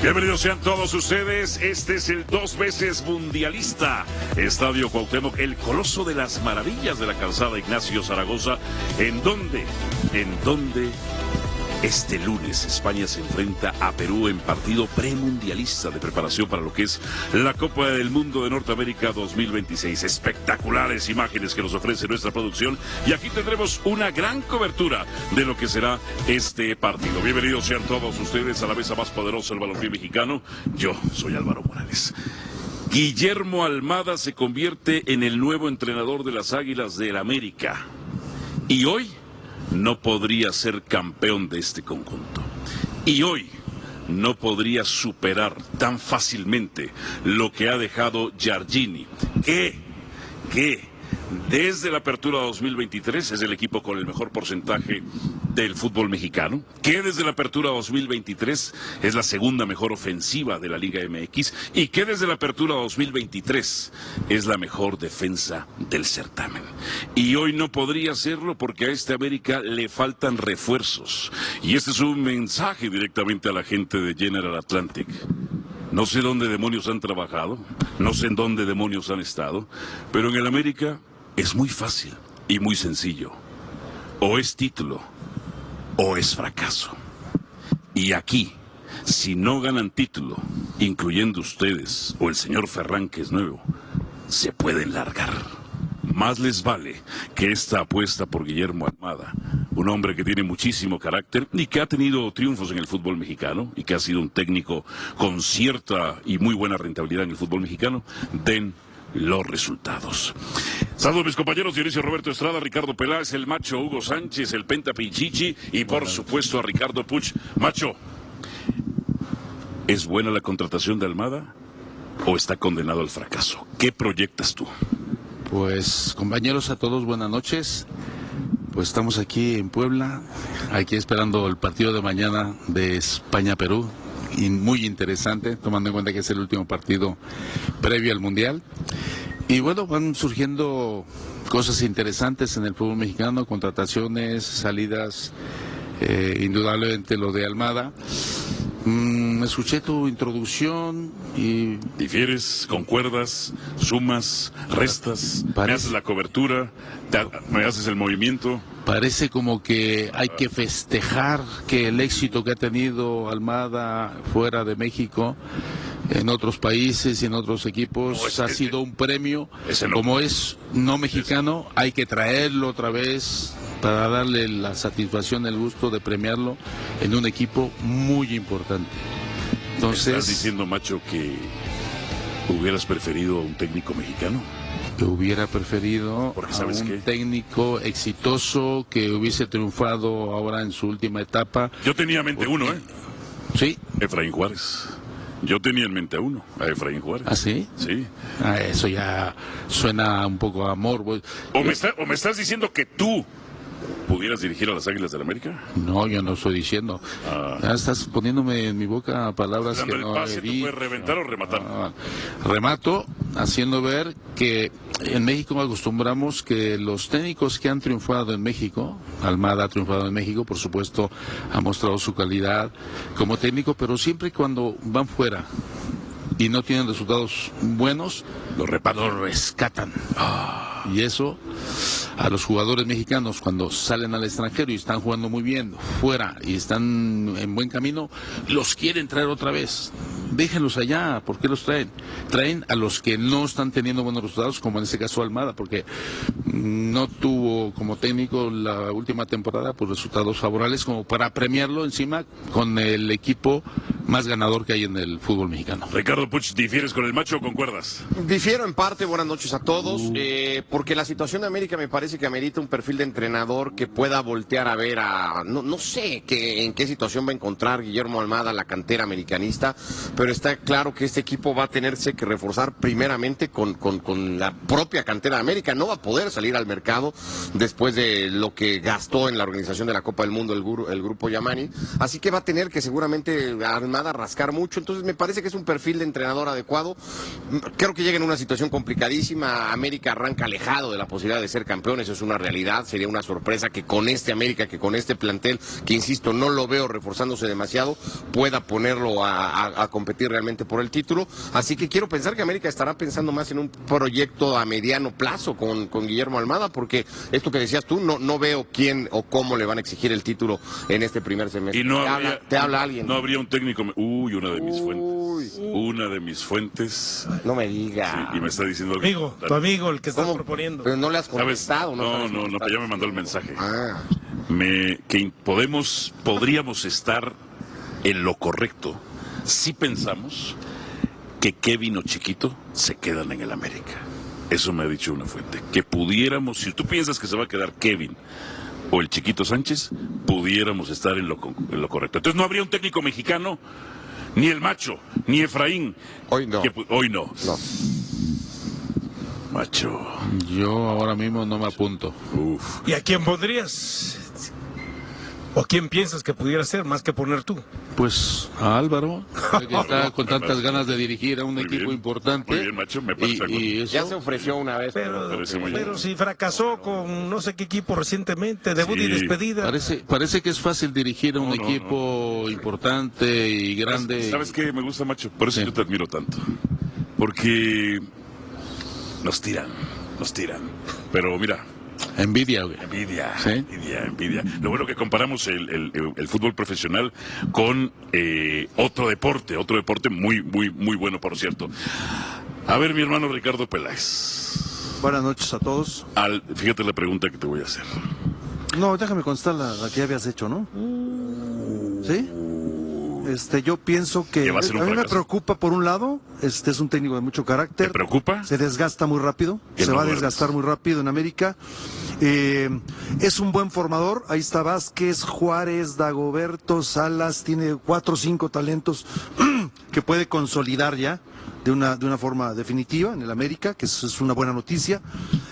Bienvenidos sean todos ustedes. Este es el 2 veces mundialista Estadio Cuauhtémoc, el coloso de las maravillas de la calzada Ignacio Zaragoza. ¿En dónde este lunes España se enfrenta a Perú en partido premundialista de preparación para lo que es la Copa del Mundo de Norteamérica 2026? Espectaculares imágenes que nos ofrece nuestra producción y aquí tendremos una gran cobertura de lo que será este partido. Bienvenidos sean todos ustedes a la mesa más poderosa del balompié mexicano. Yo soy Álvaro Morales. Guillermo Almada se convierte en el nuevo entrenador de las Águilas del América y hoy no podría ser campeón de este conjunto. Y hoy no podría superar tan fácilmente lo que ha dejado Giardini, que desde la apertura 2023 es el equipo con el mejor porcentaje del fútbol mexicano, que desde la apertura 2023 es la segunda mejor ofensiva de la Liga MX y que desde la apertura 2023 es la mejor defensa del certamen. Y hoy no podría hacerlo porque a este América le faltan refuerzos. Y este es un mensaje directamente a la gente de General Atlantic. No sé dónde demonios han trabajado, no sé en dónde demonios han estado, pero en el América es muy fácil y muy sencillo. O es título o es fracaso. Y aquí, si no ganan título, incluyendo ustedes o el señor Ferran, que es nuevo, se pueden largar. Más les vale que esta apuesta por Guillermo Almada, un hombre que tiene muchísimo carácter y que ha tenido triunfos en el fútbol mexicano y que ha sido un técnico con cierta y muy buena rentabilidad en el fútbol mexicano, den los resultados. Saludos mis compañeros, Dionisio Roberto Estrada, Ricardo Peláez, el Macho Hugo Sánchez, el Penta Pichichi y por supuesto a Ricardo Puch. Macho, ¿es buena la contratación de Almada o está condenado al fracaso? ¿Qué proyectas tú? Pues compañeros a todos, buenas noches. Pues estamos aquí en Puebla, aquí esperando el partido de mañana de España-Perú, y muy interesante, tomando en cuenta que es el último partido previo al Mundial. Y bueno, van surgiendo cosas interesantes en el fútbol mexicano, contrataciones, salidas, indudablemente lo de Almada. Escuché tu introducción y... ¿Difieres, concuerdas, sumas, restas? ¿Me haces la cobertura? ¿Me haces el movimiento? Parece como que hay que festejar que el éxito que ha tenido Almada fuera de México, en otros países y en otros equipos, ha sido un premio. Como es no mexicano, hay que traerlo otra vez para darle la satisfacción, el gusto de premiarlo en un equipo muy importante. Entonces, ¿estás diciendo, Macho, que hubieras preferido a un técnico mexicano? Que hubiera preferido a un técnico exitoso que hubiese triunfado ahora en su última etapa. Yo tenía en mente uno, Sí. Efraín Juárez. Yo tenía en mente a Efraín Juárez. ¿Ah, sí? Sí. Eso ya suena un poco a amor. ¿O me estás diciendo que tú pudieras dirigir a las Águilas del América? No, yo no estoy diciendo. Ya estás poniéndome en mi boca palabras que no he dicho. ¿Tú puedes reventar o rematar? Remato haciendo ver que en México acostumbramos que los técnicos que han triunfado en México, Almada ha triunfado en México, por supuesto, ha mostrado su calidad como técnico, pero siempre cuando van fuera y no tienen resultados buenos, lo rescatan. Y eso a los jugadores mexicanos, cuando salen al extranjero y están jugando muy bien fuera y están en buen camino, los quieren traer otra vez. Déjenlos allá. ¿Por qué los traen? Traen a los que no están teniendo buenos resultados, como en este caso Almada, porque no tuvo como técnico la última temporada pues resultados favorables como para premiarlo encima con el equipo más ganador que hay en el fútbol mexicano. Ricardo Puch, ¿difieres con el Macho o concuerdas? Difiero en parte. Buenas noches a todos, porque la situación de América me parece que amerita un perfil de entrenador que pueda voltear a ver no sé en qué situación va a encontrar Guillermo Almada, la cantera americanista, pero está claro que este equipo va a tenerse que reforzar primeramente con la propia cantera de América. No va a poder salir al mercado después de lo que gastó en la organización de la Copa del Mundo el grupo Yamani, así que va a tener que seguramente Almada Almada, rascar mucho, entonces me parece que es un perfil de entrenador adecuado. Creo que llega en una situación complicadísima. América arranca alejado de la posibilidad de ser campeón, eso es una realidad. Sería una sorpresa que con este América, que con este plantel, que insisto, no lo veo reforzándose demasiado, pueda ponerlo a competir realmente por el título. Así que quiero pensar que América estará pensando más en un proyecto a mediano plazo con Guillermo Almada, porque esto que decías tú, no veo quién o cómo le van a exigir el título en este primer semestre. Y no te habla alguien. No habría un técnico. Uy, una de mis fuentes. Una de mis fuentes. No me diga. Sí, y me está diciendo algo. Tu amigo, el que estás ¿Cómo? proponiendo. Pero no le has ¿Sabes? contestado. No, ya me mandó el mensaje. Ah. Que podríamos estar en lo correcto si pensamos que Kevin o Chiquito se quedan en el América. Eso me ha dicho una fuente. Que pudiéramos, si tú piensas que se va a quedar Kevin o el Chiquito Sánchez, pudiéramos estar en lo correcto. Entonces no habría un técnico mexicano, ni el Macho, ni Efraín. Hoy no. Hoy no. No. Macho. Yo ahora mismo no me apunto. Uf. ¿Y a quién pondrías? ¿O quién piensas que pudiera ser, más que poner tú? Pues a Álvaro, que está con tantas ganas de dirigir a un Muy equipo bien. importante. Muy bien, Macho, me parece y eso, Ya se ofreció una vez. parece muy bien. Pero si fracasó con no sé qué equipo recientemente, debut y Sí. despedida. parece que es fácil dirigir a un No, equipo importante y grande. ¿Sabes qué me gusta, Macho? Por eso Sí. yo te admiro tanto. Porque nos tiran. Pero mira, Envidia, güey. envidia, ¿Sí? envidia. Lo bueno que comparamos el fútbol profesional con otro deporte muy bueno, por cierto. A ver, mi hermano Ricardo Peláez. Buenas noches a todos. Fíjate la pregunta que te voy a hacer. No, déjame contestar la que ya habías hecho, ¿no? ¿Sí? Yo pienso que Que va a ser un a mí me fracaso. preocupa por un lado, es un técnico de mucho carácter. ¿Te preocupa? Se desgasta muy rápido, Que se no va a duermes. desgastar muy rápido en América. Es un buen formador, ahí está Vázquez, Juárez, Dagoberto, Salas, tiene 4 o 5 talentos que puede consolidar ya de una forma definitiva en el América, que eso es una buena noticia,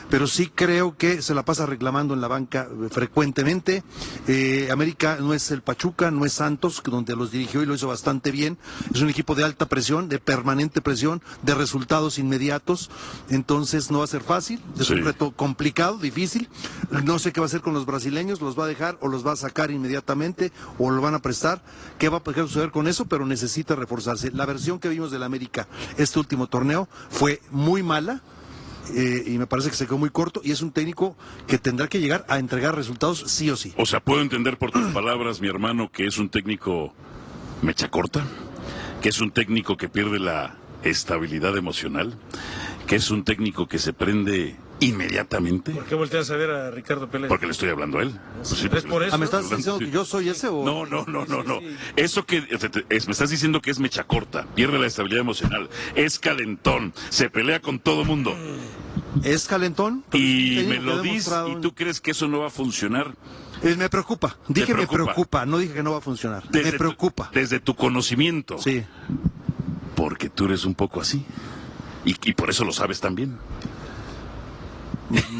pero sí creo que se la pasa reclamando en la banca frecuentemente. América no es el Pachuca, no es Santos, donde los dirigió y lo hizo bastante bien. Es un equipo de alta presión, de permanente presión, de resultados inmediatos, entonces no va a ser fácil, es Sí. un reto complicado, difícil. No sé qué va a hacer con los brasileños, los va a dejar o los va a sacar inmediatamente o lo van a prestar. ¿Qué va a suceder con eso? Pero necesita reforzarse. La versión que vimos del América este último torneo fue muy mala. Y me parece que se quedó muy corto y es un técnico que tendrá que llegar a entregar resultados sí o sí. O sea, puedo entender por tus palabras, mi hermano, que es un técnico mecha corta, que es un técnico que pierde la estabilidad emocional, que es un técnico que se prende inmediatamente. ¿Por qué volteas a ver a Ricardo Pérez? Porque le estoy hablando a él. Pues sí, ¿Es por eso? ¿Me estás diciendo que yo soy ese o...? No. Eso que me estás diciendo que es mecha corta, pierde la estabilidad emocional, es calentón, se pelea con todo mundo. ¿Es calentón? Pero es un Y técnico me que ha lo dices, demostrado- y tú crees que eso no va a funcionar. Me preocupa. Dije preocupa? me preocupa, no dije que no va a funcionar. Me preocupa. Desde tu conocimiento. Sí. Porque tú eres un poco así. Y por eso lo sabes también.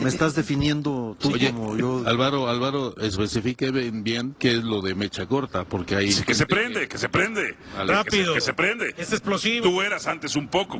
Me estás definiendo tú Oye, como yo. Álvaro, especifique bien qué es lo de mecha corta, porque hay... Que se prende, que se prende. Rápido. Que se prende. Es explosivo. Tú eras antes un poco,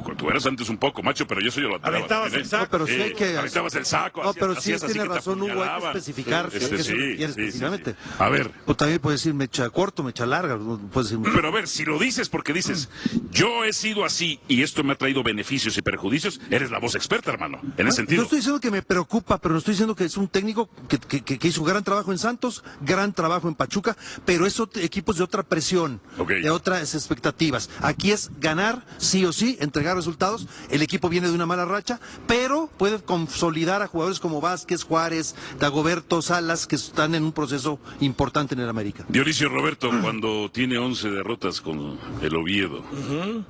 macho, pero yo soy lo lateral. Aventabas el saco. No, pero sí hay que- Aventabas el saco. No, pero sí hacías así tiene que te razón, Hugo, hay que apuñalaban. especificar. Este, ¿Qué se sí, refiere sí, sí, específicamente? sí. A ver, O también puedes decir mecha corto, mecha larga. Puedes decir... pero a ver, si lo dices porque dices, yo he sido así y esto me ha traído beneficios y perjudicios, eres la voz experta, hermano, en ese Yo sentido. estoy diciendo que me preocupa, pero no estoy diciendo que es un técnico que hizo gran trabajo en Santos, gran trabajo en Pachuca, pero es equipos de otra presión, Ok. de otras expectativas. Aquí es ganar sí o sí, entregar resultados. El equipo viene de una mala racha, pero puede consolidar a jugadores como Vázquez, Juárez, Dagoberto, Salas, que están en un proceso importante en el América. Dionisio Roberto, cuando tiene 11 derrotas con el Oviedo,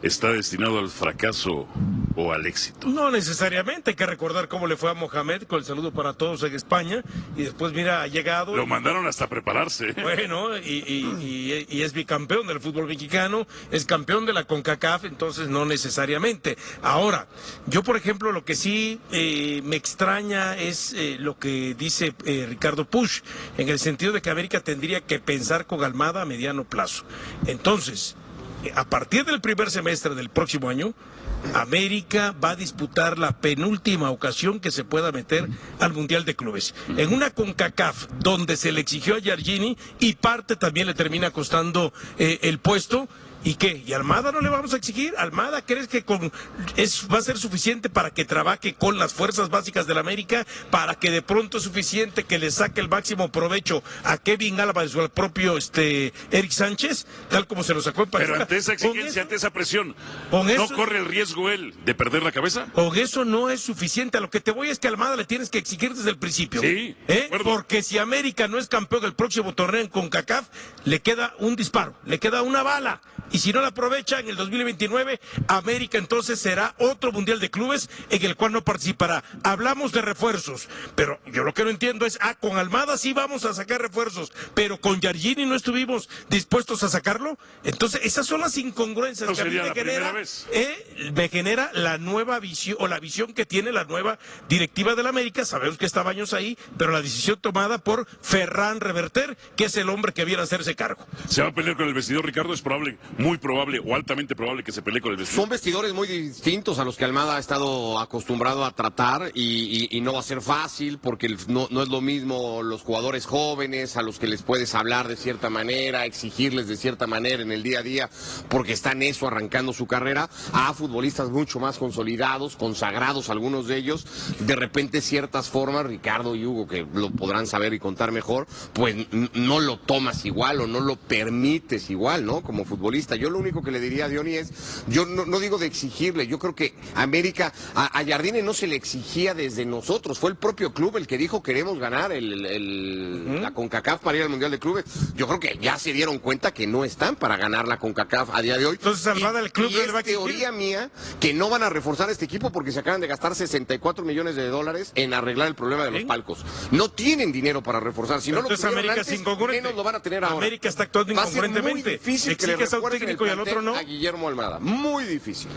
¿está destinado al fracaso o al éxito? No necesariamente, hay que recordar cómo le fue a Mohamed, con el saludo para todos en España, y después, mira, ha llegado... Lo mandaron hasta prepararse. Bueno, y es bicampeón del fútbol mexicano, es campeón de la CONCACAF, entonces no necesariamente. Ahora, yo por ejemplo, lo que sí me extraña es lo que dice Ricardo Puch, en el sentido de que América tendría que pensar con Almada a mediano plazo. Entonces, a partir del primer semestre del próximo año, América va a disputar la penúltima ocasión que se pueda meter al Mundial de Clubes. En una CONCACAF donde se le exigió a Giardini y parte también le termina costando el puesto. ¿Y qué? ¿Y Almada no le vamos a exigir? ¿Almada crees que va a ser suficiente para que trabaje con las fuerzas básicas del América? ¿Para que de pronto es suficiente que le saque el máximo provecho a Kevin Álvarez o al propio Eric Sánchez? Tal como se lo sacó en Pachuca. Pero ante esa exigencia, ante esa presión, ¿no corre el riesgo él de perder la cabeza? Con eso no es suficiente. A lo que te voy es que a Almada le tienes que exigir desde el principio. Sí, porque si América no es campeón del próximo torneo en CONCACAF, le queda un disparo, le queda una bala. Y si no la aprovecha en el 2029, América entonces será otro Mundial de Clubes en el cual no participará. Hablamos de refuerzos, pero yo lo que no entiendo es, con Almada sí vamos a sacar refuerzos, pero con Giardini no estuvimos dispuestos a sacarlo. Entonces, esas son las incongruencias que a mí me genera la nueva visión, o la visión que tiene la nueva directiva del América. Sabemos que está Baños ahí, pero la decisión tomada por Ferran Reverter, que es el hombre que viene a hacerse cargo. ¿Se va a pelear con el vestidor, Ricardo? Es probable, muy probable o altamente probable que se pelee con el vestidor. Son vestidores muy distintos a los que Almada ha estado acostumbrado a tratar y no va a ser fácil porque no es lo mismo los jugadores jóvenes a los que les puedes hablar de cierta manera, exigirles de cierta manera en el día a día porque están arrancando su carrera, a futbolistas mucho más consolidados, consagrados algunos de ellos. De repente ciertas formas, Ricardo y Hugo, que lo podrán saber y contar mejor, pues no lo tomas igual o no lo permites igual, ¿no? Como futbolista. Yo lo único que le diría a Diony es, yo no digo de exigirle, yo creo que América, a Giardini no se le exigía desde nosotros, fue el propio club el que dijo queremos ganar la CONCACAF para ir al Mundial de Clubes. Yo creo que ya se dieron cuenta que no están para ganar la CONCACAF a día de hoy. Entonces, Almada, el club y es teoría mía que no van a reforzar este equipo porque se acaban de gastar $64 millones en arreglar el problema de los palcos. No tienen dinero para reforzar, si no lo tuvieron América antes, menos lo van a tener ahora. América está actuando incongruentemente. Va a ser muy difícil que le refuercen el y al otro no. a Guillermo Almada. Muy difícil.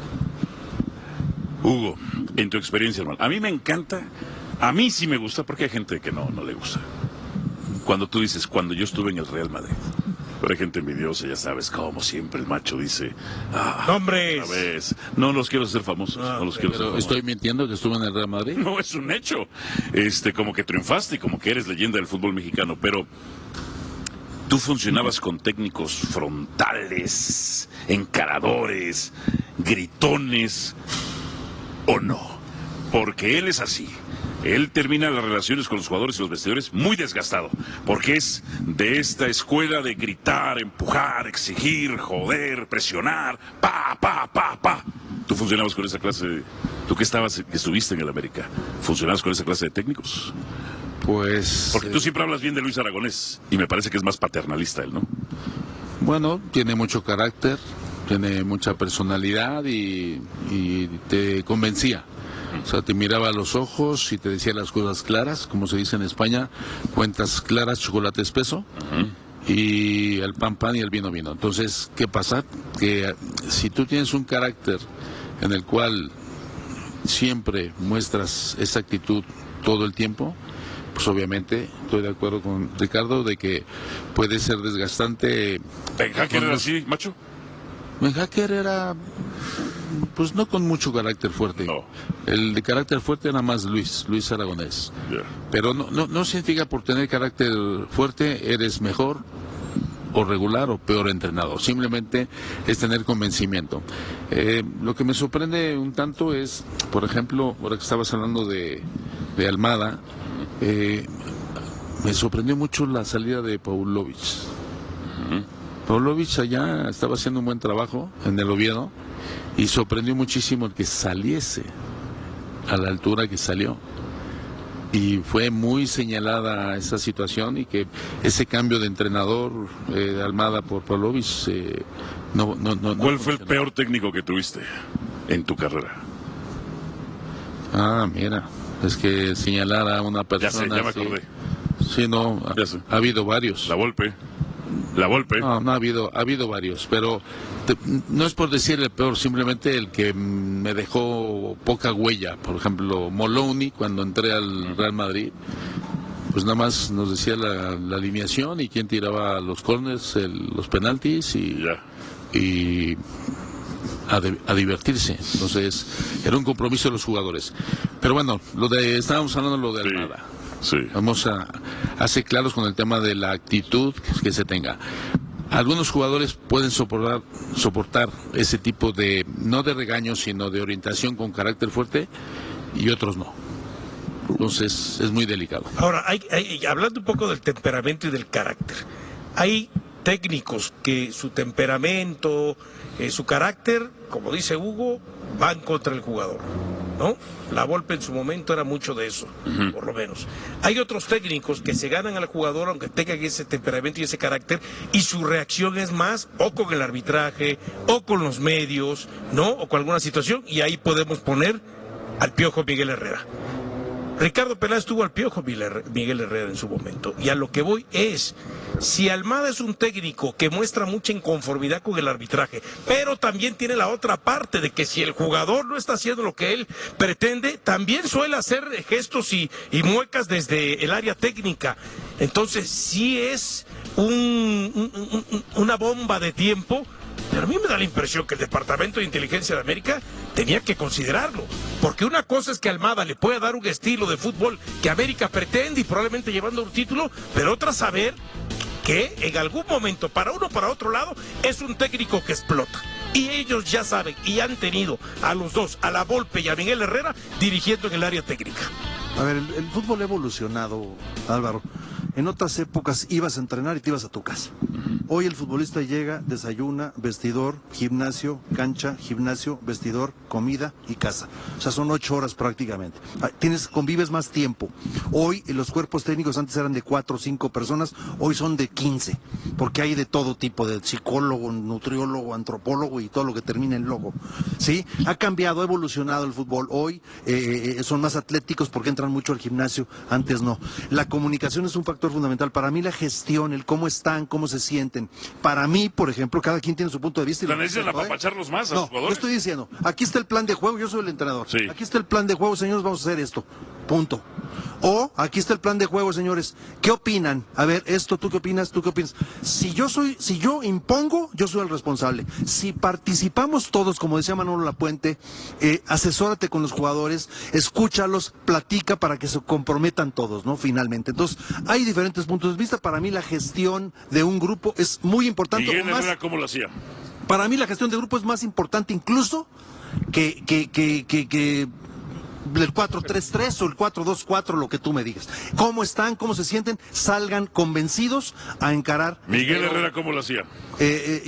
Hugo, en tu experiencia, hermano, a mí me encanta, a mí sí me gusta, porque hay gente que no le gusta. Cuando tú dices, cuando yo estuve en el Real Madrid, pero hay gente envidiosa, ya sabes, como siempre el macho dice, ¡Nombres! No los quiero hacer famosos, no los quiero hacer famosos. ¿Estoy mintiendo que estuve en el Real Madrid? No, es un hecho. Como que triunfaste, como que eres leyenda del fútbol mexicano, pero tú funcionabas con técnicos frontales, encaradores, gritones, ¿o no? Porque él es así. Él termina las relaciones con los jugadores y los vestidores muy desgastado, porque es de esta escuela de gritar, empujar, exigir, joder, presionar, pa. ¿Tú funcionabas con esa clase? ¿Tú que estuviste en el América? ¿Funcionabas con esa clase de técnicos? Pues... Porque tú siempre hablas bien de Luis Aragonés, y me parece que es más paternalista él, ¿no? Bueno, tiene mucho carácter, tiene mucha personalidad y te convencía. O sea, te miraba a los ojos y te decía las cosas claras, como se dice en España, cuentas claras, chocolate espeso, y el pan y el vino. Entonces, ¿qué pasa? Que si tú tienes un carácter en el cual siempre muestras esa actitud todo el tiempo, pues obviamente estoy de acuerdo con Ricardo de que puede ser desgastante. ¿Ben Hacker era así, macho? Ben Hacker era, pues no con mucho carácter fuerte. No. El de carácter fuerte era más Luis Aragonés. Yeah. Pero no significa por tener carácter fuerte eres mejor o regular o peor entrenador. Simplemente es tener convencimiento. Lo que me sorprende un tanto es, por ejemplo, ahora que estabas hablando de Almada, me sorprendió mucho la salida de Paunovic. Paunovic allá estaba haciendo un buen trabajo en el Oviedo y sorprendió muchísimo el que saliese a la altura que salió. Y fue muy señalada esa situación y que ese cambio de entrenador de Almada por Paunovic no ¿Cuál fue el peor técnico que tuviste en tu carrera? Ah, mira, es que señalar a una persona. Ya me acordé. Sí, no, ha habido varios. La Volpe. No, ha habido varios, pero no es por decir el peor, simplemente el que me dejó poca huella. Por ejemplo, Moloney, cuando entré al Real Madrid, pues nada más nos decía la alineación y quién tiraba los corners, los penaltis y ya. y a divertirse. Entonces, era un compromiso de los jugadores. Pero bueno, estábamos hablando de lo de Almada. Sí. Vamos a ser claros con el tema de la actitud que se tenga. Algunos jugadores pueden soportar ese tipo de, no de regaños, sino de orientación con carácter fuerte, y otros no. Entonces, es muy delicado. Ahora, hablando un poco del temperamento y del carácter, hay técnicos que su temperamento, su carácter, como dice Hugo, van contra el jugador, ¿no? La Volpe en su momento era mucho de eso, por lo menos. Hay otros técnicos que se ganan al jugador aunque tengan ese temperamento y ese carácter, y su reacción es más o con el arbitraje, o con los medios, ¿no? O con alguna situación, y ahí podemos poner al Piojo Miguel Herrera. Ricardo Peláez tuvo al Piojo Miguel Herrera en su momento. Y a lo que voy es, si Almada es un técnico que muestra mucha inconformidad con el arbitraje, pero también tiene la otra parte de que si el jugador no está haciendo lo que él pretende, también suele hacer gestos y muecas desde el área técnica. Entonces sí es una bomba de tiempo. Pero a mí me da la impresión que el Departamento de Inteligencia de América tenía que considerarlo. Porque una cosa es que Almada le pueda dar un estilo de fútbol que América pretende y probablemente llevando un título, pero otra saber que en algún momento, para uno o para otro lado, es un técnico que explota. Y ellos ya saben y han tenido a los dos, a la Volpe y a Miguel Herrera, dirigiendo en el área técnica. A ver, el fútbol ha evolucionado, Álvaro. En otras épocas ibas a entrenar y te ibas a tu casa. Hoy el futbolista llega, desayuna, vestidor, gimnasio, cancha, gimnasio, vestidor, comida y casa. O sea, son 8 horas prácticamente. Convives más tiempo. Hoy los cuerpos técnicos antes eran de 4 o 5 personas, hoy son de 15, porque hay de todo tipo, de psicólogo, nutriólogo, antropólogo y todo lo que termina en logo. ¿Sí? Ha cambiado, ha evolucionado el fútbol. Hoy son más atléticos porque entran mucho al gimnasio, antes no. La comunicación es un factor fundamental. Para mí la gestión, el cómo están, cómo se sienten. Para mí, por ejemplo, cada quien tiene su punto de vista. ¿La necesitan apapacharlos más a los jugadores? Yo estoy diciendo, aquí está el plan de juego, yo soy el entrenador. Sí. Aquí está el plan de juego, señores, vamos a hacer esto. Punto. O, aquí está el plan de juego, señores. ¿Qué opinan? A ver, esto, ¿tú qué opinas? ¿Tú qué opinas? Si yo impongo, yo soy el responsable. Si participamos todos, como decía Manolo Lapuente, asesórate con los jugadores, escúchalos, platica para que se comprometan todos, ¿no? Finalmente. Entonces, hay diferentes puntos de vista. Para mí la gestión de un grupo es muy importante. Miguel Herrera, ¿cómo lo hacía? Para mí la gestión de grupo es más importante incluso que el 4-3-3 o el 4-2-4, lo que tú me digas. ¿Cómo están? ¿Cómo se sienten? Salgan convencidos a encarar. Miguel Herrera, ¿cómo lo hacía?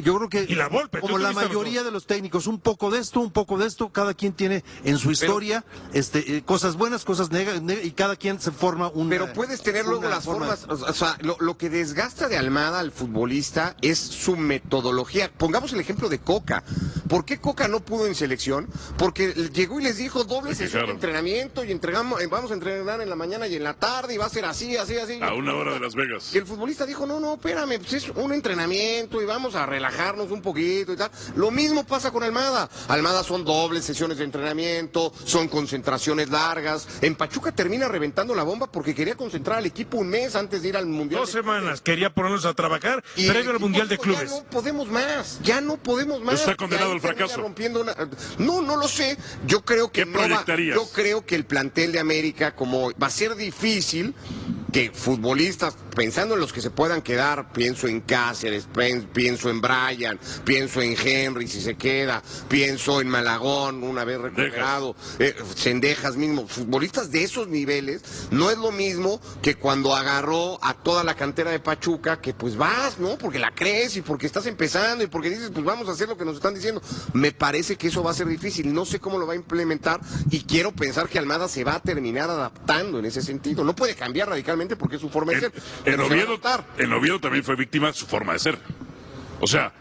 Yo creo que, y la Volpe, como la mayoría de los técnicos, un poco de esto, cada quien tiene en su historia cosas buenas, cosas negativas, y cada quien se forma una... Pero puedes tener luego las formas, o sea, lo que desgasta de Almada al futbolista es su metodología. Pongamos el ejemplo de Coca. ¿Por qué Coca no pudo en selección? Porque llegó y les dijo doble sesión de entrenamiento y vamos a entrenar en la mañana y en la tarde y va a ser así. A 1 hora de Las Vegas. Y el futbolista dijo, no, espérame, pues es un entrenamiento y vamos a relajarnos un poquito y tal. Lo mismo pasa con Almada. Almada son dobles sesiones de entrenamiento, son concentraciones largas. En Pachuca termina reventando la bomba porque quería concentrar al equipo un mes antes de ir al Mundial. 2 semanas, quería ponernos a trabajar previo al Mundial de Clubes. Ya no podemos más. Está condenado al fracaso. No lo sé. Yo creo que ¿Qué proyectarías? Yo creo que el plantel de América, como va a ser difícil que futbolistas, pensando en los que se puedan quedar, pienso en Cáceres, pienso en Brian, pienso en Henry si se queda, pienso en Malagón una vez recuperado, Cendejas mismo, futbolistas de esos niveles, no es lo mismo que cuando agarró a toda la cantera de Pachuca, que pues vas, ¿no? Porque la crees y porque estás empezando y porque dices, pues vamos a hacer lo que nos están diciendo. Me parece que eso va a ser difícil, no sé cómo lo va a implementar y quiero pensar que Almada se va a terminar adaptando en ese sentido. No puede cambiar radicalmente porque es su forma de ser. En Oviedo también fue víctima de su forma de ser. O sea...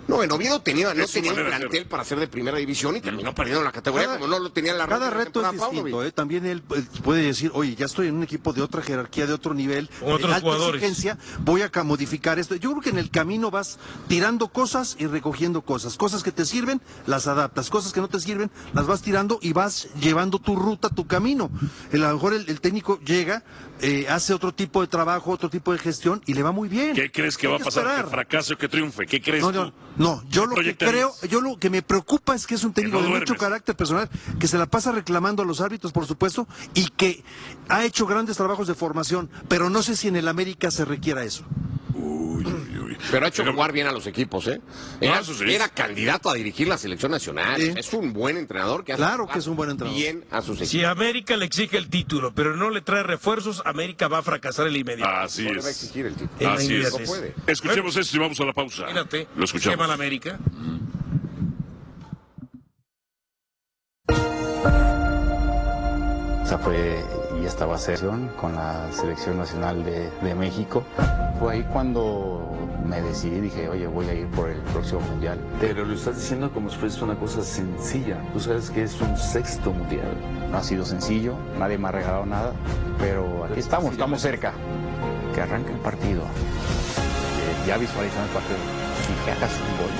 No, en Oviedo no tenía un plantel para ser de primera división y terminó perdiendo la categoría como no lo tenía la Cada reto es distinto, También él puede decir, oye, ya estoy en un equipo de otra jerarquía, de otro nivel, con otros alta jugadores. Exigencia, voy a modificar esto. Yo creo que en el camino vas tirando cosas y recogiendo cosas. Cosas que te sirven, las adaptas. Cosas que no te sirven, las vas tirando y vas llevando tu ruta, tu camino. A lo mejor el técnico llega, hace otro tipo de trabajo, otro tipo de gestión y le va muy bien. ¿Qué crees que va a pasar? ¿Que fracase o que triunfe? ¿Qué crees tú? No, yo lo que creo, yo lo que me preocupa es que es un técnico no de mucho duermes. carácter personal, que se la pasa reclamando a los árbitros, por supuesto, y que ha hecho grandes trabajos de formación, pero no sé si en el América se requiera eso. Uy, uy, uy. Pero ha hecho jugar bien a los equipos, ¿eh? Eso sí. Era candidato a dirigir la selección nacional. Sí. Es un buen entrenador que hace Claro jugar que es un buen entrenador. bien a sus equipos. Si América le exige el título, pero no le trae refuerzos, América va a fracasar en la inmediata. Así No le va a es. exigir el título. En la Así es. inmediatez. No puede. Escuchemos esto y vamos a la pausa. Imagínate, Lo escuchamos. quema la América. Esa fue y esta va a ser con la selección nacional de México. Fue ahí cuando me decidí, dije, oye, voy a ir por el próximo mundial. Pero lo estás diciendo como si fuese una cosa sencilla. Tú sabes que es un 6º mundial. No ha sido sencillo, nadie me ha regalado nada, pero aquí estamos cerca. Que arranque el partido. Ya visualizando el partido, y que hagas un gol,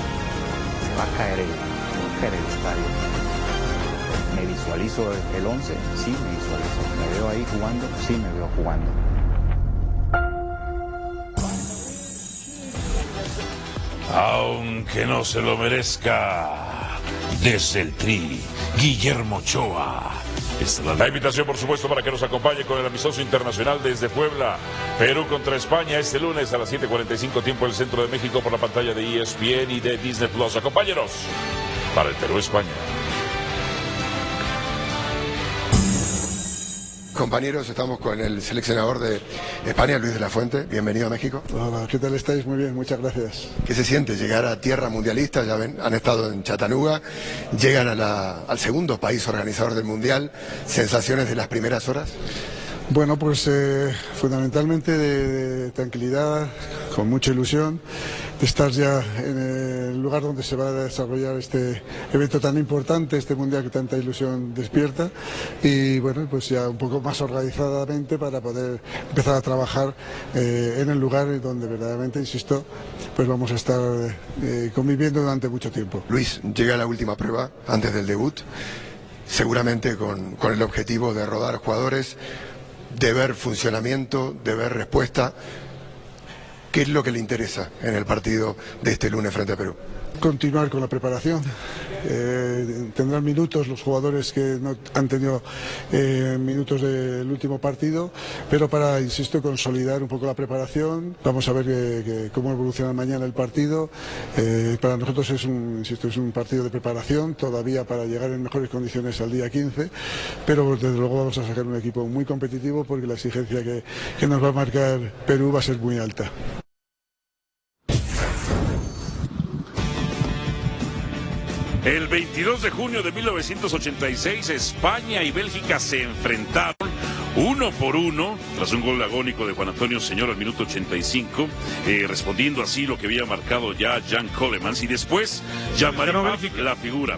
se va a caer el estadio. Me visualizo el 11, sí me visualizo. Me veo ahí jugando, sí me veo jugando. Aunque no se lo merezca, desde el Tri, Guillermo Ochoa. Esta es la invitación, por supuesto, para que nos acompañe con el amistoso internacional desde Puebla. Perú contra España este lunes a las 7:45 tiempo del Centro de México por la pantalla de ESPN y de Disney Plus. Acompáñenos para el Perú-España. Compañeros, estamos con el seleccionador de España, Luis de la Fuente. Bienvenido a México. Hola, ¿qué tal estáis? Muy bien, muchas gracias. ¿Qué se siente llegar a tierra mundialista? Ya ven, han estado en Chattanooga, llegan al segundo país organizador del Mundial. ¿Sensaciones de las primeras horas? Bueno, pues fundamentalmente de tranquilidad, con mucha ilusión, de estar ya en el lugar donde se va a desarrollar este evento tan importante, este mundial que tanta ilusión despierta, y bueno, pues ya un poco más organizadamente para poder empezar a trabajar en el lugar donde verdaderamente, insisto, pues vamos a estar conviviendo durante mucho tiempo. Luis, llega la última prueba antes del debut, seguramente con el objetivo de rodar jugadores, de ver funcionamiento, de ver respuesta. ¿Qué es lo que le interesa en el partido de este lunes frente a Perú? Continuar con la preparación. Tendrán minutos los jugadores que no han tenido minutos del último partido, pero para, insisto, consolidar un poco la preparación. Vamos a ver cómo evoluciona mañana el partido. Para nosotros es un partido de preparación, todavía para llegar en mejores condiciones al día 15, pero desde luego vamos a sacar un equipo muy competitivo porque la exigencia que nos va a marcar Perú va a ser muy alta. El 22 de junio de 1986, España y Bélgica se enfrentaron 1-1 tras un gol agónico de Juan Antonio Señor al minuto 85, respondiendo así lo que había marcado ya Jan Colemans, y después Jean-Marie Paf, la figura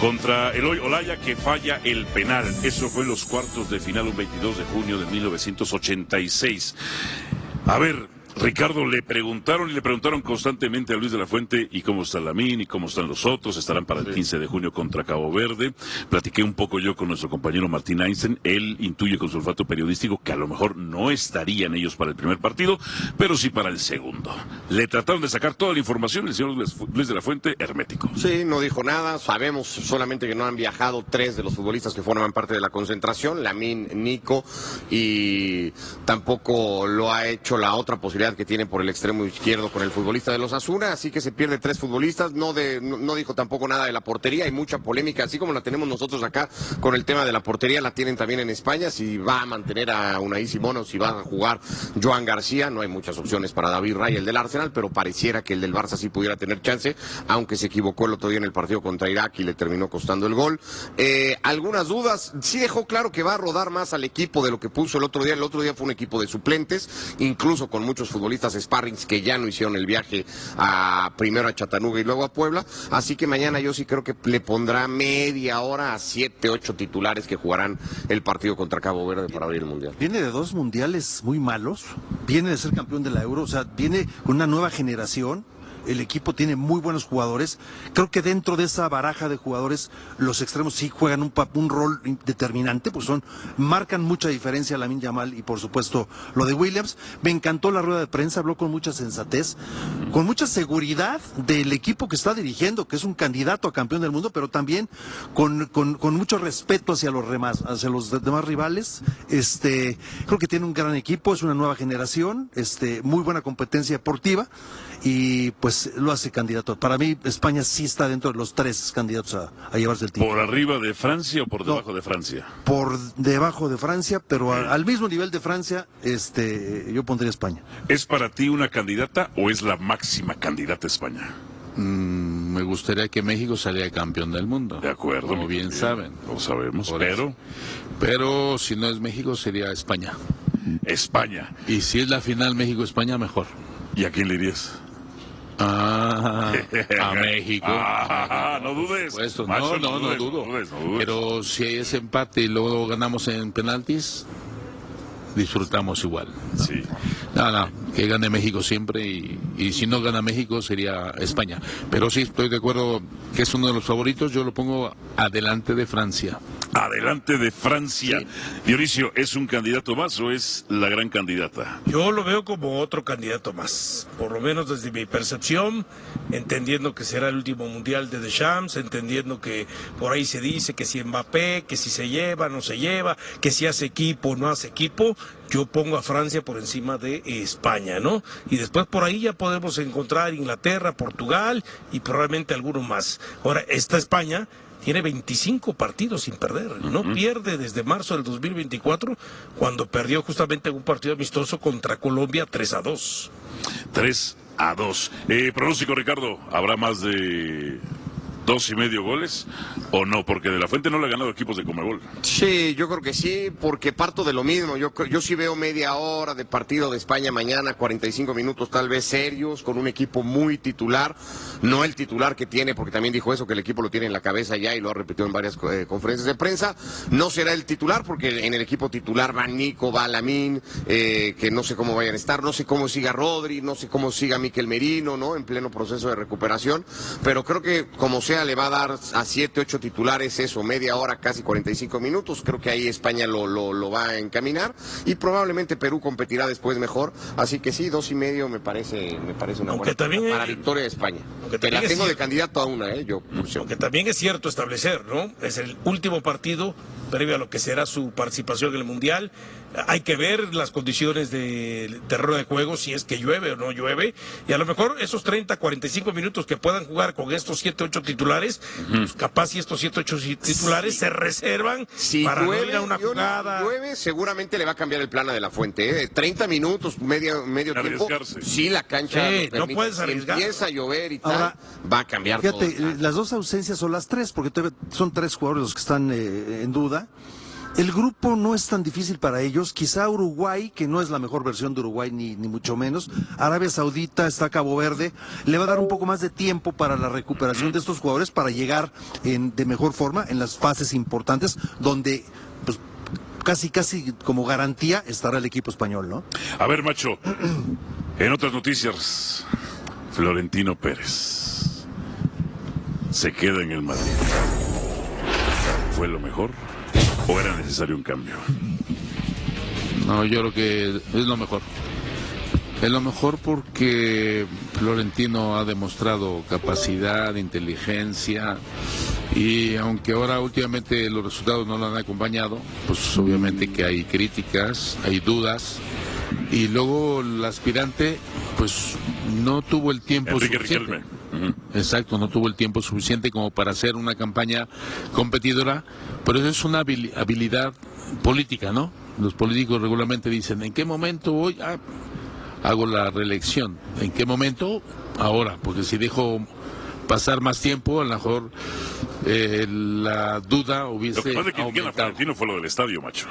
contra Eloy Olaya, que falla el penal. Eso fue en los cuartos de final, un 22 de junio de 1986. A ver, Ricardo, le preguntaron constantemente a Luis de la Fuente, ¿y cómo está Lamín? ¿Y cómo están los otros? Estarán para el 15 de junio contra Cabo Verde. Platiqué un poco yo con nuestro compañero Martín Einstein. Él intuye con su olfato periodístico que a lo mejor no estarían ellos para el primer partido, pero sí para el segundo. Le trataron de sacar toda la información, el señor Luis de la Fuente, hermético. Sí, no dijo nada. Sabemos solamente que no han viajado 3 de los futbolistas que forman parte de la concentración, Lamín, Nico, y tampoco lo ha hecho la otra posibilidad que tiene por el extremo izquierdo con el futbolista de los Asuna, así que se pierde 3 futbolistas. No dijo tampoco nada de la portería. Hay mucha polémica, así como la tenemos nosotros acá con el tema de la portería, la tienen también en España, si va a mantener a Unai Simón o si va a jugar Joan García. No hay muchas opciones para David Raya, el del Arsenal, pero pareciera que el del Barça sí pudiera tener chance, aunque se equivocó el otro día en el partido contra Irak y le terminó costando el gol. Algunas dudas, sí dejó claro que va a rodar más al equipo de lo que puso el otro día. El otro día fue un equipo de suplentes, incluso con muchos futbolistas sparrings que ya no hicieron el viaje primero a Chattanooga y luego a Puebla, así que mañana yo sí creo que le pondrá media hora a 7, 8 titulares que jugarán el partido contra Cabo Verde para abrir el Mundial. Viene de 2 mundiales muy malos, viene de ser campeón de la Euro, o sea, viene con una nueva generación, el equipo tiene muy buenos jugadores. Creo que dentro de esa baraja de jugadores, los extremos sí juegan un rol determinante, pues marcan mucha diferencia Lamine Yamal y por supuesto lo de Williams. Me encantó la rueda de prensa, habló con mucha sensatez, con mucha seguridad del equipo que está dirigiendo, que es un candidato a campeón del mundo, pero también con mucho respeto hacia los demás rivales. Creo que tiene un gran equipo, es una nueva generación, muy buena competencia deportiva y pues lo hace candidato. Para mí España sí está dentro de los 3 candidatos a llevarse el título. ¿Por arriba de Francia o por debajo de Francia? Por debajo de Francia, pero al mismo nivel de Francia, yo pondría España. ¿Es para ti una candidata o es la máxima candidata España? Me gustaría que México saliera campeón del mundo. De acuerdo. Como bien saben. Lo sabemos, Por pero... eso. Pero si no es México, sería España. España. Y si es la final México-España, mejor. ¿Y a quién le irías? A México. No dudes. Macho, no dudo. Pero si hay ese empate y luego ganamos en penaltis, disfrutamos igual. Sí. No, que gane México siempre y si no gana México sería España. Pero sí, estoy de acuerdo que es uno de los favoritos, yo lo pongo adelante de Francia. Adelante de Francia. Sí. Dionisio, ¿es un candidato más o es la gran candidata? Yo lo veo como otro candidato más, por lo menos desde mi percepción, entendiendo que será el último mundial de Deschamps, entendiendo que por ahí se dice que si Mbappé, que si se lleva, no se lleva, que si hace equipo o no hace equipo. Yo pongo a Francia por encima de España, ¿no? Y después por ahí ya podemos encontrar Inglaterra, Portugal y probablemente alguno más. Ahora, esta España tiene 25 partidos sin perder, no pierde desde marzo del 2024, cuando perdió justamente un partido amistoso contra Colombia 3-2. 3-2. Pronóstico, Ricardo, ¿habrá más de 2.5 goles o no? Porque De La Fuente no le ha ganado equipos de Conmebol. Sí, yo creo que sí, porque parto de lo mismo. Yo sí veo media hora de partido de España mañana, 45 minutos tal vez serios, con un equipo muy titular, no el titular que tiene, porque también dijo eso, que el equipo lo tiene en la cabeza ya y lo ha repetido en varias conferencias de prensa. No será el titular, porque en el equipo titular va Nico, va Lamine, que no sé cómo vayan a estar, no sé cómo siga Rodri, no sé cómo siga Mikel Merino, ¿no? En pleno proceso de recuperación, pero creo que como sea le va a dar a 7, 8 titulares eso, media hora, casi 45 minutos. Creo que ahí España lo va a encaminar y probablemente Perú competirá después mejor. Así que sí, 2.5 me parece una buena para victoria de España. Que la tengo de candidato a una, yo. Aunque también es cierto establecer, ¿no? Es el último partido previo a lo que será su participación en el Mundial. Hay que ver las condiciones de terreno de juego, si es que llueve o no llueve, y a lo mejor esos 30, 45 minutos que puedan jugar con estos 7, 8 titulares, pues capaz si estos 7, 8 titulares se reservan para llueve, no ir a una jugada. Si llueve, seguramente le va a cambiar el plan a De La Fuente, 30 minutos, medio tiempo, sí, la cancha no puedes arriesgar. Si empieza a llover y tal, ahora, va a cambiar fíjate, todo. Las dos ausencias son las 3, porque son 3 jugadores los que están en duda. El grupo no es tan difícil para ellos, quizá Uruguay, que no es la mejor versión de Uruguay ni mucho menos, Arabia Saudita, está Cabo Verde, le va a dar un poco más de tiempo para la recuperación de estos jugadores para llegar de mejor forma en las fases importantes donde pues casi como garantía estará el equipo español, ¿no? A ver, Macho, en otras noticias, Florentino Pérez se queda en el Madrid. ¿Fue lo mejor? ¿O era necesario un cambio? No, yo creo que es lo mejor. Es lo mejor porque Florentino ha demostrado capacidad, inteligencia y aunque ahora últimamente los resultados no lo han acompañado, pues obviamente que hay críticas, hay dudas y luego el aspirante pues no tuvo el tiempo suficiente. Exacto, no tuvo el tiempo suficiente como para hacer una campaña competidora, pero eso es una habilidad política, ¿no? Los políticos regularmente dicen, ¿en qué momento voy? Hago la reelección. ¿En qué momento? Ahora, porque si dejo pasar más tiempo, a lo mejor la duda hubiese aumentado. Lo que pasa es que a Florentino fue lo del estadio, Macho,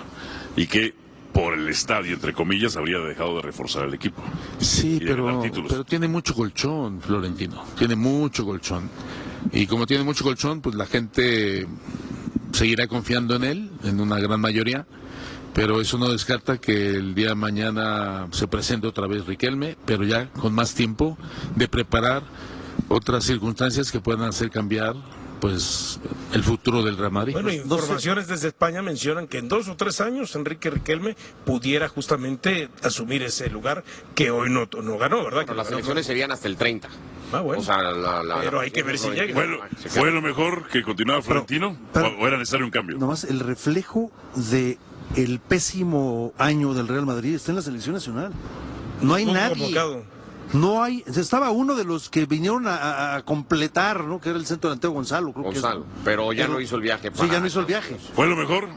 y que por el estadio, entre comillas, habría dejado de reforzar el equipo. Sí, pero tiene mucho colchón, Florentino. Tiene mucho colchón. Y como tiene mucho colchón, pues la gente seguirá confiando en él, en una gran mayoría. pero eso no descarta que el día de mañana se presente otra vez Riquelme, pero ya con más tiempo de preparar otras circunstancias que puedan hacer cambiar pues el futuro del Real Madrid. Bueno, informaciones desde España mencionan que en 2 o 3 años Enrique Riquelme pudiera justamente asumir ese lugar que hoy no ganó, ¿verdad? Pero las elecciones serían hasta el 30. Bueno. O sea, pero hay que ver si llega. ¿Fue lo mejor que continuaba Florentino o era necesario un cambio? Nomás el reflejo de el pésimo año del Real Madrid está en la selección nacional. No hay nadie. Convocado. No hay, estaba uno de los que vinieron a completar, ¿no? Que era el centro delantero Gonzalo, creo Gonzalo, pero ya no hizo el viaje. Sí, ya no hizo el viaje. ¿Fue lo mejor?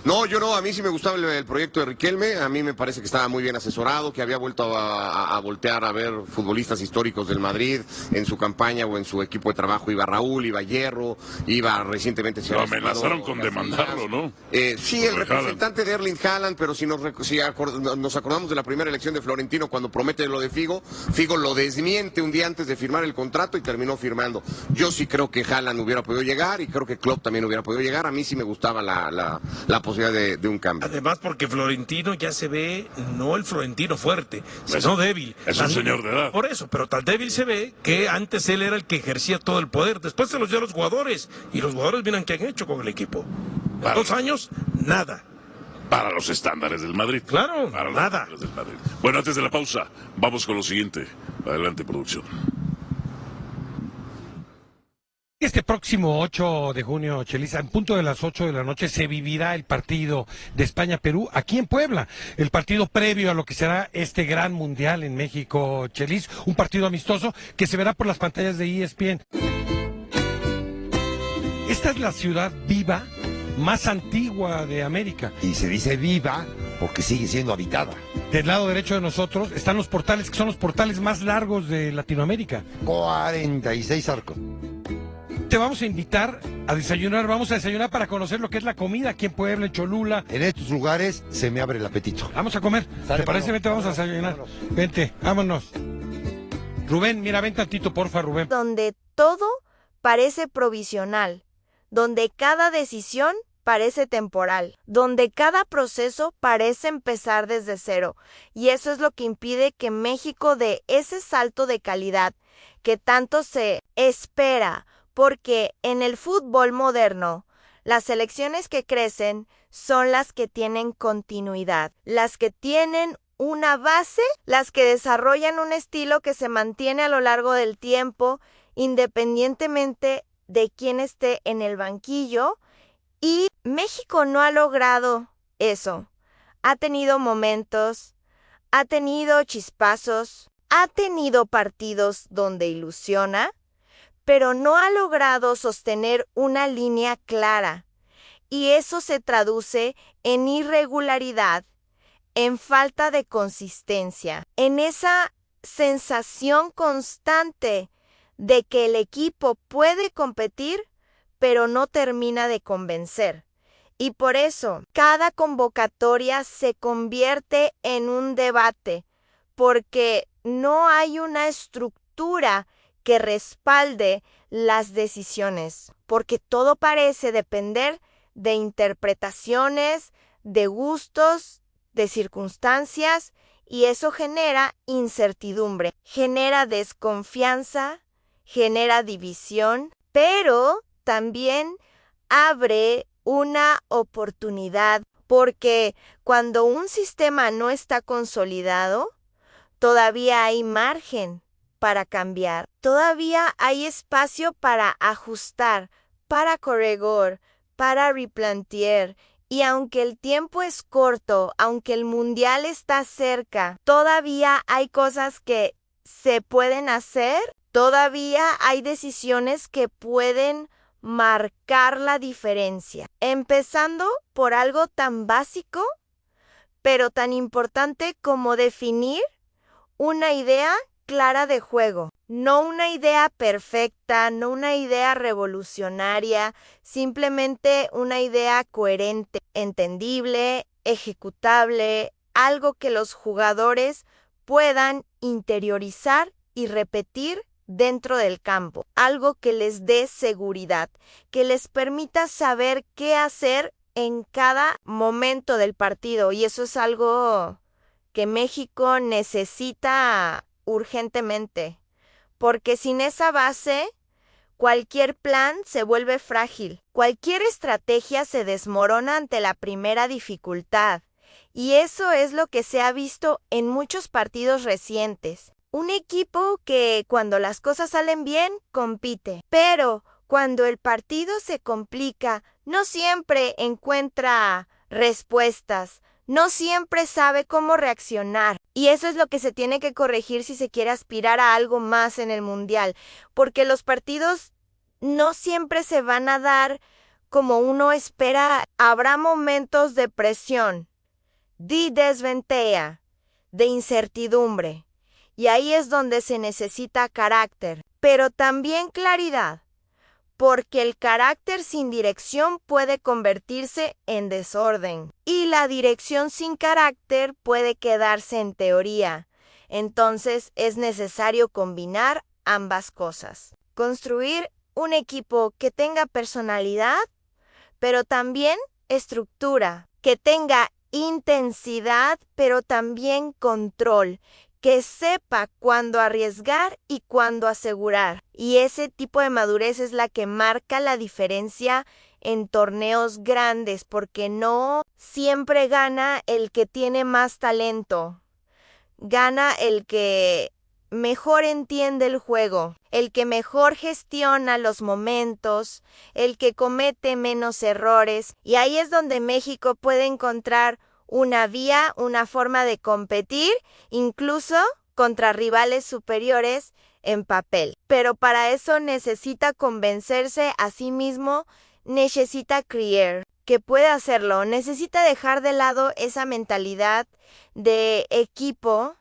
No, yo no, a mí sí me gustaba el proyecto de Riquelme, a mí me parece que estaba muy bien asesorado, que había vuelto a voltear a ver futbolistas históricos del Madrid, en su campaña o en su equipo de trabajo iba Raúl, iba Hierro, iba recientemente... Lo amenazaron con demandarlo, ¿no? Sí, el representante de Erling Haaland, pero si nos acordamos de la primera elección de Florentino cuando promete lo de Figo, Figo lo desmiente un día antes de firmar el contrato y terminó firmando. Yo sí creo que Haaland hubiera podido llegar y creo que Klopp también hubiera podido llegar, a mí sí me gustaba la posibilidad de un cambio. Además, porque Florentino ya se ve, no el Florentino fuerte, sino débil. Es un señor de edad. Por eso, pero tan débil se ve que antes él era el que ejercía todo el poder. Después se los dio a los jugadores. Y los jugadores miren qué han hecho con el equipo. En 2 años, nada. Para los estándares del Madrid. Claro, para los nada. estándares del Madrid. Bueno, antes de la pausa, vamos con lo siguiente. Adelante, producción. Este próximo 8 de junio, Chelis, en punto de las 8 de la noche, se vivirá el partido de España-Perú aquí en Puebla. El partido previo a lo que será este gran mundial en México, Chelis. Un partido amistoso que se verá por las pantallas de ESPN. Esta es la ciudad viva más antigua de América. Y se dice viva porque sigue siendo habitada. Del lado derecho de nosotros están los portales, que son los portales más largos de Latinoamérica. 46 arcos. Te vamos a invitar a desayunar, vamos a desayunar para conocer lo que es la comida aquí en Puebla, en Cholula. En estos lugares se me abre el apetito. Vamos a comer. Sale, ¿Te parece? Vente, vamos a desayunar. Vámonos. Vente, vámonos. Rubén, mira, ven tantito, porfa, Rubén. Donde todo parece provisional, donde cada decisión parece temporal, donde cada proceso parece empezar desde cero. Y eso es lo que impide que México dé ese salto de calidad que tanto se espera. Porque en el fútbol moderno, las selecciones que crecen son las que tienen continuidad, las que tienen una base, las que desarrollan un estilo que se mantiene a lo largo del tiempo, independientemente de quién esté en el banquillo. Y México no ha logrado eso. Ha tenido momentos, ha tenido chispazos, ha tenido partidos donde ilusiona, pero no ha logrado sostener una línea clara, y eso se traduce en irregularidad, en falta de consistencia, en esa sensación constante de que el equipo puede competir, pero no termina de convencer. Y por eso, cada convocatoria se convierte en un debate, porque no hay una estructura que respalde las decisiones, porque todo parece depender de interpretaciones, de gustos, de circunstancias, y eso genera incertidumbre, genera desconfianza, genera división, pero también abre una oportunidad, porque cuando un sistema no está consolidado, todavía hay margen para cambiar. Todavía hay espacio para ajustar, para corregir, para replantear. Y aunque el tiempo es corto, aunque el mundial está cerca, todavía hay cosas que se pueden hacer, todavía hay decisiones que pueden marcar la diferencia. Empezando por algo tan básico, pero tan importante como definir una idea clara de juego, no una idea perfecta, no una idea revolucionaria, simplemente una idea coherente, entendible, ejecutable, algo que los jugadores puedan interiorizar y repetir dentro del campo, algo que les dé seguridad, que les permita saber qué hacer en cada momento del partido y eso es algo que México necesita urgentemente, porque sin esa base, cualquier plan se vuelve frágil, cualquier estrategia se desmorona ante la primera dificultad, y eso es lo que se ha visto en muchos partidos recientes. Un equipo que cuando las cosas salen bien, compite, pero cuando el partido se complica, no siempre encuentra respuestas, no siempre sabe cómo reaccionar. Y eso es lo que se tiene que corregir si se quiere aspirar a algo más en el Mundial, porque los partidos no siempre se van a dar como uno espera. Habrá momentos de presión, de desventaja, de incertidumbre, y ahí es donde se necesita carácter, pero también claridad, porque el carácter sin dirección puede convertirse en desorden y la dirección sin carácter puede quedarse en teoría. Entonces es necesario combinar ambas cosas. Construir un equipo que tenga personalidad, pero también estructura, que tenga intensidad, pero también control, que sepa cuándo arriesgar y cuándo asegurar. Y ese tipo de madurez es la que marca la diferencia en torneos grandes, porque no siempre gana el que tiene más talento. Gana el que mejor entiende el juego, el que mejor gestiona los momentos, el que comete menos errores. Y ahí es donde México puede encontrar una vía, una forma de competir, incluso contra rivales superiores en papel. Pero para eso necesita convencerse a sí mismo, necesita creer que puede hacerlo, necesita dejar de lado esa mentalidad de equipo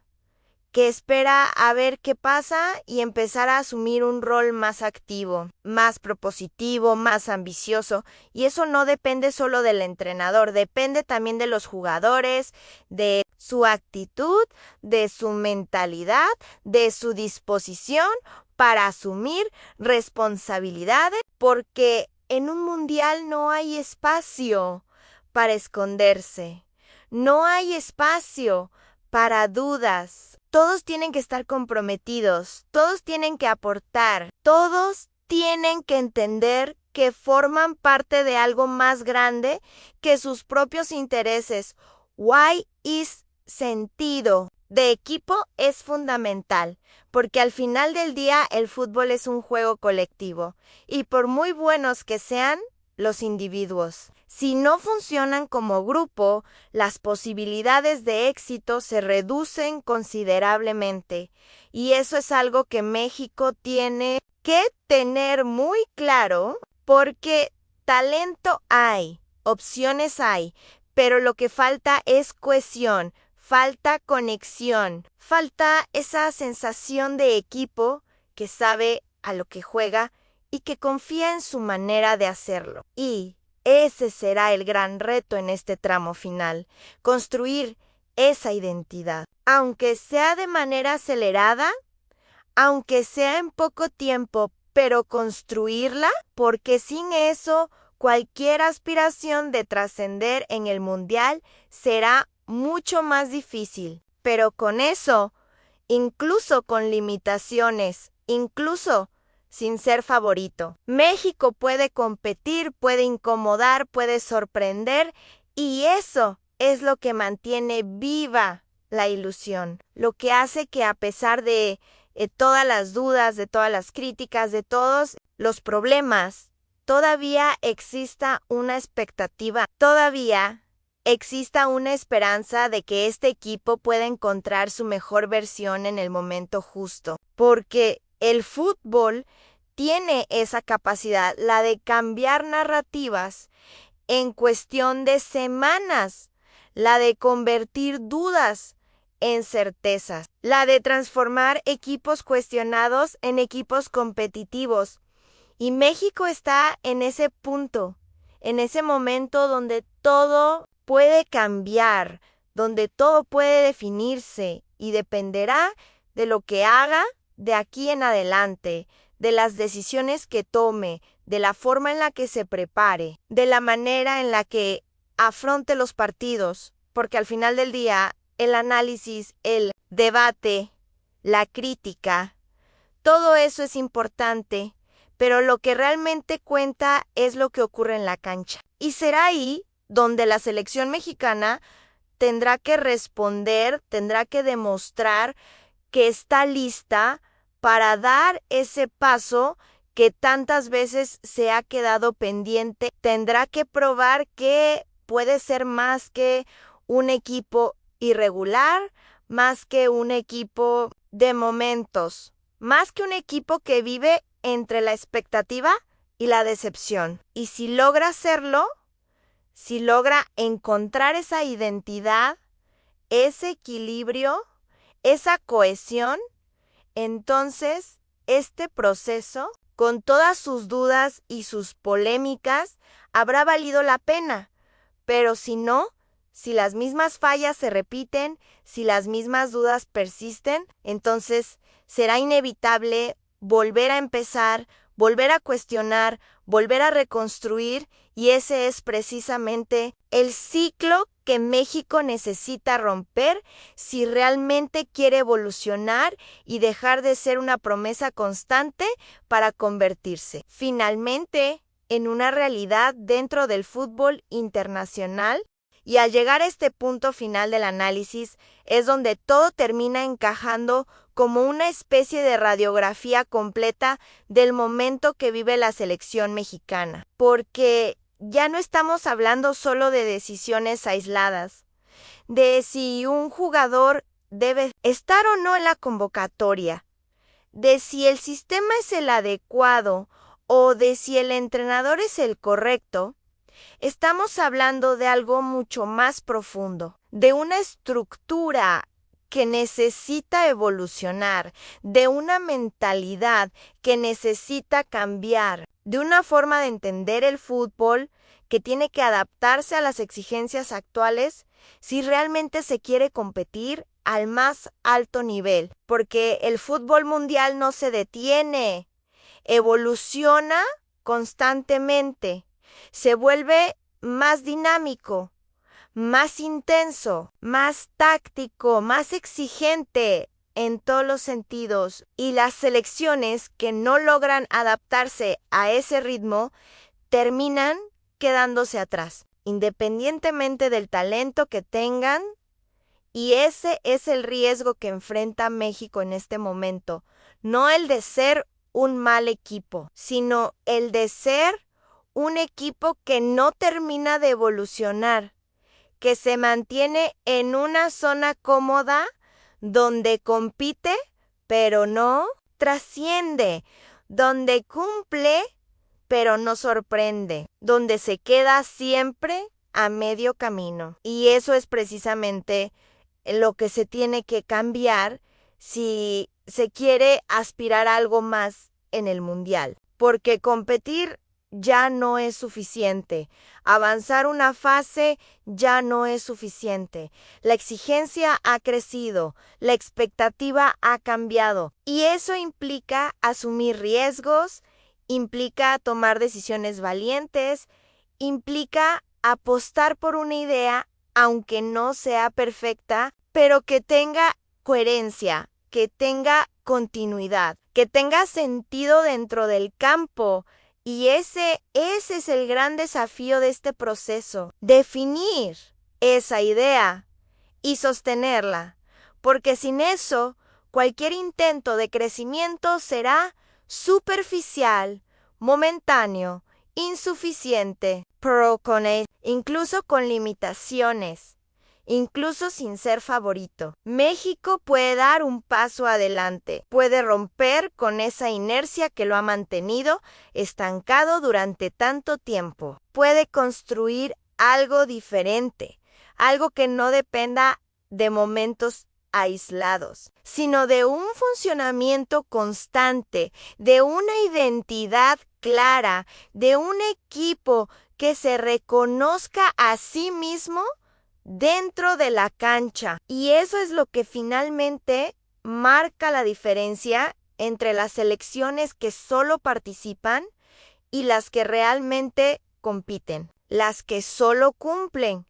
que espera a ver qué pasa y empezar a asumir un rol más activo, más propositivo, más ambicioso. Y eso no depende solo del entrenador, depende también de los jugadores, de su actitud, de su mentalidad, de su disposición para asumir responsabilidades, porque en un mundial no hay espacio para esconderse, no hay espacio para dudas. Todos tienen que estar comprometidos, todos tienen que aportar, todos tienen que entender que forman parte de algo más grande que sus propios intereses. Why is sentido de equipo es fundamental, porque al final del día el fútbol es un juego colectivo, y por muy buenos que sean los individuos, si no funcionan como grupo, las posibilidades de éxito se reducen considerablemente. Y eso es algo que México tiene que tener muy claro, porque talento hay, opciones hay, pero lo que falta es cohesión, falta conexión, falta esa sensación de equipo que sabe a lo que juega y que confía en su manera de hacerlo. Y ese será el gran reto en este tramo final, construir esa identidad. Aunque sea de manera acelerada, aunque sea en poco tiempo, pero construirla, porque sin eso, cualquier aspiración de trascender en el Mundial será mucho más difícil. Pero con eso, incluso con limitaciones, incluso sin ser favorito, México puede competir, puede incomodar, puede sorprender, y eso es lo que mantiene viva la ilusión, lo que hace que a pesar de todas las dudas, de todas las críticas, de todos los problemas, todavía exista una expectativa, todavía exista una esperanza de que este equipo pueda encontrar su mejor versión en el momento justo, porque el fútbol tiene esa capacidad, la de cambiar narrativas en cuestión de semanas, la de convertir dudas en certezas, la de transformar equipos cuestionados en equipos competitivos. Y México está en ese punto, en ese momento donde todo puede cambiar, donde todo puede definirse y dependerá de lo que haga de aquí en adelante, de las decisiones que tome, de la forma en la que se prepare, de la manera en la que afronte los partidos, porque al final del día el análisis, el debate, la crítica, todo eso es importante, pero lo que realmente cuenta es lo que ocurre en la cancha. Y será ahí donde la selección mexicana tendrá que responder, tendrá que demostrar que está lista para dar ese paso que tantas veces se ha quedado pendiente. Tendrá que probar que puede ser más que un equipo irregular, más que un equipo de momentos, más que un equipo que vive entre la expectativa y la decepción. Y si logra hacerlo, si logra encontrar esa identidad, ese equilibrio, esa cohesión, entonces este proceso, con todas sus dudas y sus polémicas, habrá valido la pena. Pero si no, si las mismas fallas se repiten, si las mismas dudas persisten, entonces será inevitable volver a empezar, volver a cuestionar, volver a reconstruir, y ese es precisamente el ciclo que México necesita romper si realmente quiere evolucionar y dejar de ser una promesa constante para convertirse finalmente en una realidad dentro del fútbol internacional. Y al llegar a este punto final del análisis es donde todo termina encajando como una especie de radiografía completa del momento que vive la selección mexicana. Porque ya no estamos hablando solo de decisiones aisladas, de si un jugador debe estar o no en la convocatoria, de si el sistema es el adecuado o de si el entrenador es el correcto. Estamos hablando de algo mucho más profundo, de una estructura que necesita evolucionar, de una mentalidad que necesita cambiar, de una forma de entender el fútbol que tiene que adaptarse a las exigencias actuales si realmente se quiere competir al más alto nivel, porque el fútbol mundial no se detiene, evoluciona constantemente. Se vuelve más dinámico, más intenso, más táctico, más exigente en todos los sentidos. Y las selecciones que no logran adaptarse a ese ritmo terminan quedándose atrás, independientemente del talento que tengan. Y ese es el riesgo que enfrenta México en este momento. No el de ser un mal equipo, sino el de ser un equipo que no termina de evolucionar, que se mantiene en una zona cómoda donde compite, pero no trasciende, donde cumple, pero no sorprende, donde se queda siempre a medio camino. Y eso es precisamente lo que se tiene que cambiar si se quiere aspirar a algo más en el Mundial, porque competir ya no es suficiente. Avanzar una fase ya no es suficiente. La exigencia ha crecido, la expectativa ha cambiado y eso implica asumir riesgos, implica tomar decisiones valientes, implica apostar por una idea aunque no sea perfecta, pero que tenga coherencia, que tenga continuidad, que tenga sentido dentro del campo. Y ese es el gran desafío de este proceso, definir esa idea y sostenerla, porque sin eso, cualquier intento de crecimiento será superficial, momentáneo, insuficiente, pero incluso con limitaciones, incluso sin ser favorito. México puede dar un paso adelante, puede romper con esa inercia que lo ha mantenido estancado durante tanto tiempo. Puede construir algo diferente, algo que no dependa de momentos aislados, sino de un funcionamiento constante, de una identidad clara, de un equipo que se reconozca a sí mismo dentro de la cancha. Y eso es lo que finalmente marca la diferencia entre las selecciones que solo participan y las que realmente compiten, las que solo cumplen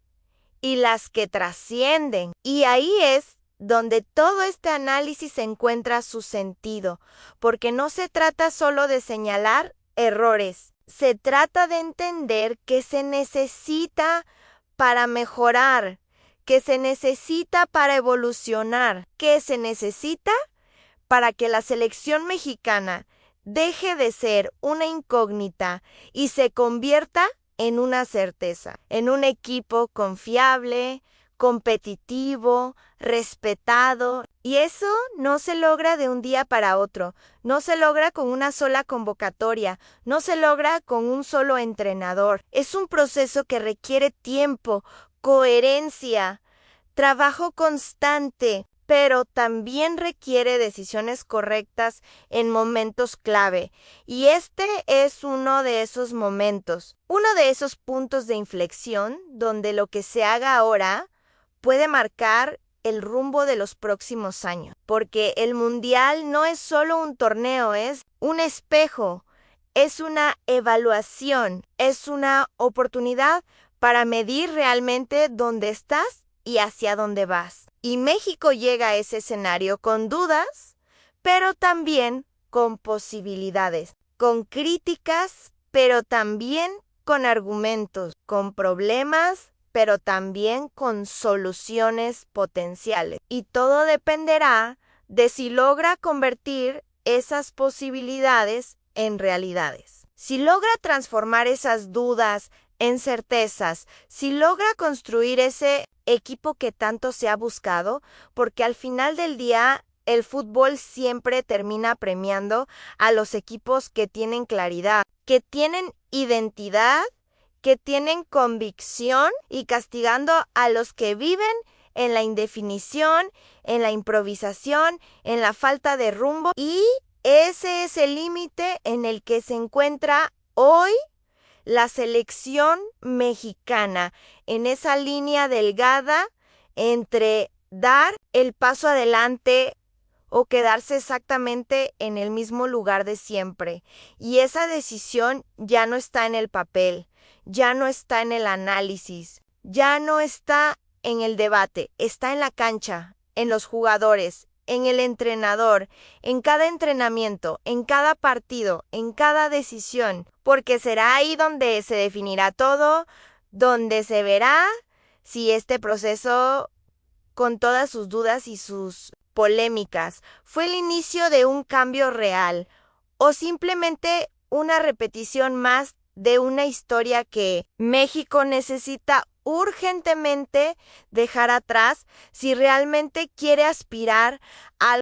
y las que trascienden. Y ahí es donde todo este análisis encuentra su sentido, porque no se trata solo de señalar errores, se trata de entender qué se necesita para mejorar, qué se necesita para evolucionar, qué se necesita para que la selección mexicana deje de ser una incógnita y se convierta en una certeza, en un equipo confiable, competitivo, respetado. Y eso no se logra de un día para otro, no se logra con una sola convocatoria, no se logra con un solo entrenador. Es un proceso que requiere tiempo, coherencia, trabajo constante, pero también requiere decisiones correctas en momentos clave. Y este es uno de esos momentos, uno de esos puntos de inflexión donde lo que se haga ahora puede marcar el rumbo de los próximos años. Porque el Mundial no es solo un torneo, es un espejo, es una evaluación, es una oportunidad para medir realmente dónde estás y hacia dónde vas. Y México llega a ese escenario con dudas, pero también con posibilidades, con críticas, pero también con argumentos, con problemas, pero también con soluciones potenciales. Y todo dependerá de si logra convertir esas posibilidades en realidades. Si logra transformar esas dudas en certezas, si logra construir ese equipo que tanto se ha buscado, porque al final del día el fútbol siempre termina premiando a los equipos que tienen claridad, que tienen identidad, que tienen convicción y castigando a los que viven en la indefinición, en la improvisación, en la falta de rumbo. Y ese es el límite en el que se encuentra hoy la selección mexicana, en esa línea delgada entre dar el paso adelante o quedarse exactamente en el mismo lugar de siempre. Y esa decisión ya no está en el papel, ya no está en el análisis, ya no está en el debate, está en la cancha, en los jugadores, en el entrenador, en cada entrenamiento, en cada partido, en cada decisión, porque será ahí donde se definirá todo, donde se verá si este proceso, con todas sus dudas y sus polémicas, fue el inicio de un cambio real o simplemente una repetición más de una historia que México necesita urgentemente dejar atrás si realmente quiere aspirar a